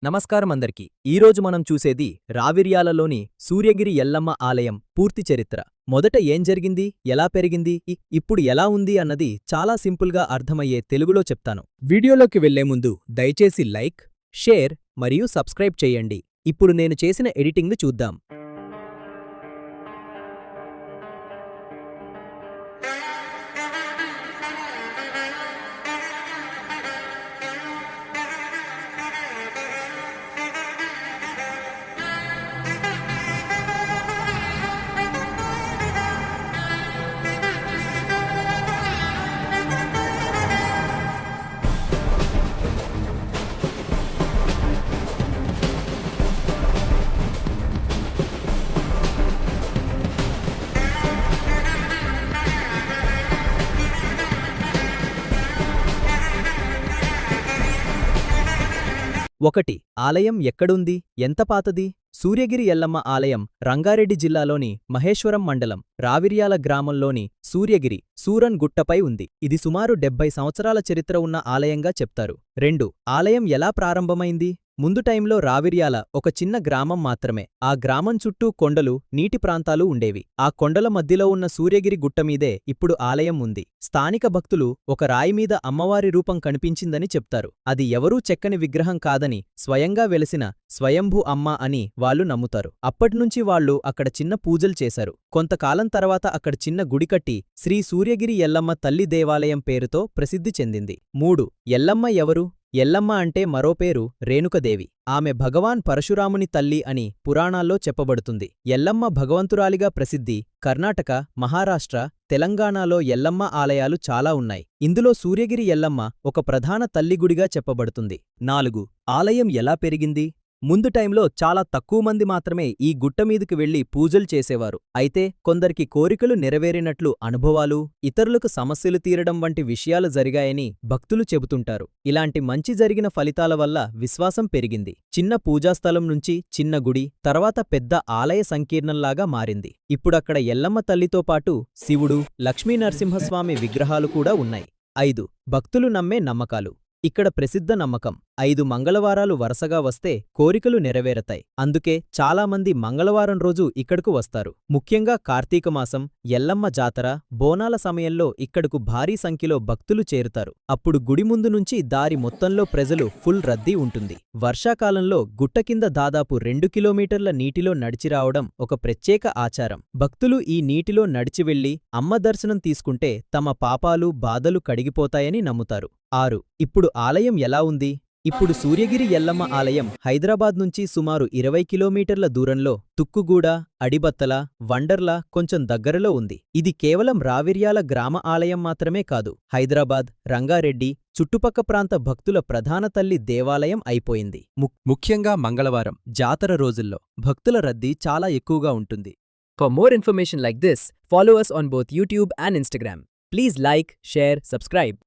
నమస్కారం అందరికీ. ఈరోజు మనం చూసేది రావిర్యాలలోని సూర్యగిరి ఎల్లమ్మ ఆలయం పూర్తి చరిత్ర. మొదట ఏం జరిగింది, ఎలా పెరిగింది, ఇప్పుడు ఎలా ఉంది అన్నది చాలా సింపుల్గా అర్థమయ్యే తెలుగులో చెప్తాను. వీడియోలోకి వెళ్లే ముందు దయచేసి లైక్, షేర్ మరియు సబ్స్క్రైబ్ చేయండి. ఇప్పుడు నేను చేసిన ఎడిటింగ్ను చూద్దాం. ఒకటి ఆలయం ఎక్కడుంది, ఎంత పాతది? సూర్యగిరి ఎల్లమ్మ ఆలయం రంగారెడ్డి జిల్లాలోని మహేశ్వరం మండలం రావిర్యాల గ్రామంలోని సూర్యగిరి సూరన్ గుట్టపై ఉంది. ఇది సుమారు 70 సంవత్సరాల చరిత్ర ఉన్న ఆలయంగా చెప్తారు. 2 ఆలయం ఎలా ప్రారంభమైంది? ముందు టైంలో రావిర్యాల ఒక చిన్న గ్రామం మాత్రమే. ఆ గ్రామం చుట్టూ కొండలు, నీటి ప్రాంతాలు ఉండేవి. ఆ కొండల మధ్యలో ఉన్న సూర్యగిరి గుట్టమీదే ఇప్పుడు ఆలయం ఉంది. స్థానిక భక్తులు ఒక రాయిమీద అమ్మవారి రూపం కనిపించిందని చెప్తారు. అది ఎవరూ చెక్కని విగ్రహం కాదని, స్వయంగా వెలిసిన స్వయంభూ అమ్మ అని వాళ్ళు నమ్ముతారు. అప్పట్నుంచి వాళ్ళు అక్కడ చిన్న పూజలు చేశారు. కొంతకాలం తర్వాత అక్కడ చిన్న గుడి కట్టి శ్రీ సూర్యగిరి ఎల్లమ్మ తల్లి దేవాలయం పేరుతో ప్రసిద్ధి చెందింది. 3 ఎల్లమ్మ ఎవరు? ఎల్లమ్మ అంటే మరో పేరు రేణుకదేవి. ఆమె భగవాన్ పరశురాముని తల్లి అని పురాణాల్లో చెప్పబడుతుంది. ఎల్లమ్మ భగవంతురాలిగా ప్రసిద్ధి. కర్ణాటక, మహారాష్ట్ర, తెలంగాణలో ఎల్లమ్మ ఆలయాలు చాలా ఉన్నాయి. ఇందులో సూర్యగిరి ఎల్లమ్మ ఒక ప్రధాన తల్లిగుడిగా చెప్పబడుతుంది. 4 ఆలయం ఎలా పెరిగింది? ముందు టైంలో చాలా తక్కువ మంది మాత్రమే ఈ గుట్టమీదికి వెళ్లి పూజలు చేసేవారు. అయితే కొందరికి కోరికలు నెరవేరినట్లు అనుభవాలు, ఇతరులకు సమస్యలు తీరడం వంటి విషయాలు జరిగాయని భక్తులు చెబుతుంటారు. ఇలాంటి మంచి జరిగిన ఫలితాల వల్ల విశ్వాసం పెరిగింది. చిన్న పూజాస్థలం నుంచి చిన్న గుడి, తర్వాత పెద్ద ఆలయ సంకీర్ణంలాగా మారింది. ఇప్పుడక్కడ ఎల్లమ్మ తల్లితో పాటు శివుడు, లక్ష్మీనరసింహస్వామి విగ్రహాలు కూడా ఉన్నాయి. 5 భక్తులు నమ్మే నమ్మకాలు. ఇక్కడ ప్రసిద్ధ నమ్మకం 5 మంగళవారాలు వరుసగా వస్తే కోరికలు నెరవేరతాయి. అందుకే చాలామంది మంగళవారం రోజు ఇక్కడకు వస్తారు. ముఖ్యంగా కార్తీకమాసం, ఎల్లమ్మ జాతర, బోనాల సమయంలో ఇక్కడకు భారీ సంఖ్యలో భక్తులు చేరుతారు. అప్పుడు గుడి ముందు నుంచి దారి మొత్తంలో ప్రజలు ఫుల్ రద్దీ ఉంటుంది. వర్షాకాలంలో గుట్ట కింద దాదాపు 2 కిలోమీటర్ల నీటిలో నడిచిరావడం ఒక ప్రత్యేక ఆచారం. భక్తులు ఈ నీటిలో నడిచి వెళ్లి అమ్మ దర్శనం తీసుకుంటే తమ పాపాలు, బాధలు కడిగిపోతాయని నమ్ముతారు. 6 ఇప్పుడు ఆలయం ఎలా ఉంది? ఇప్పుడు సూర్యగిరి ఎల్లమ్మ ఆలయం హైదరాబాద్ నుంచి సుమారు 20 కిలోమీటర్ల దూరంలో తుక్కుగూడ, అడిబత్తల, వండర్ల కొంచెం దగ్గరలో ఉంది. ఇది కేవలం రావిర్యాల గ్రామ ఆలయం మాత్రమే కాదు, హైదరాబాద్, రంగారెడ్డి, చుట్టుపక్క ప్రాంత భక్తుల ప్రధాన తల్లి దేవాలయం అయిపోయింది. ముఖ్యంగా మంగళవారం, జాతర రోజుల్లో భక్తుల రద్దీ చాలా ఎక్కువగా ఉంటుంది. For more information like this, follow us on both YouTube and Instagram. Please like, share, subscribe.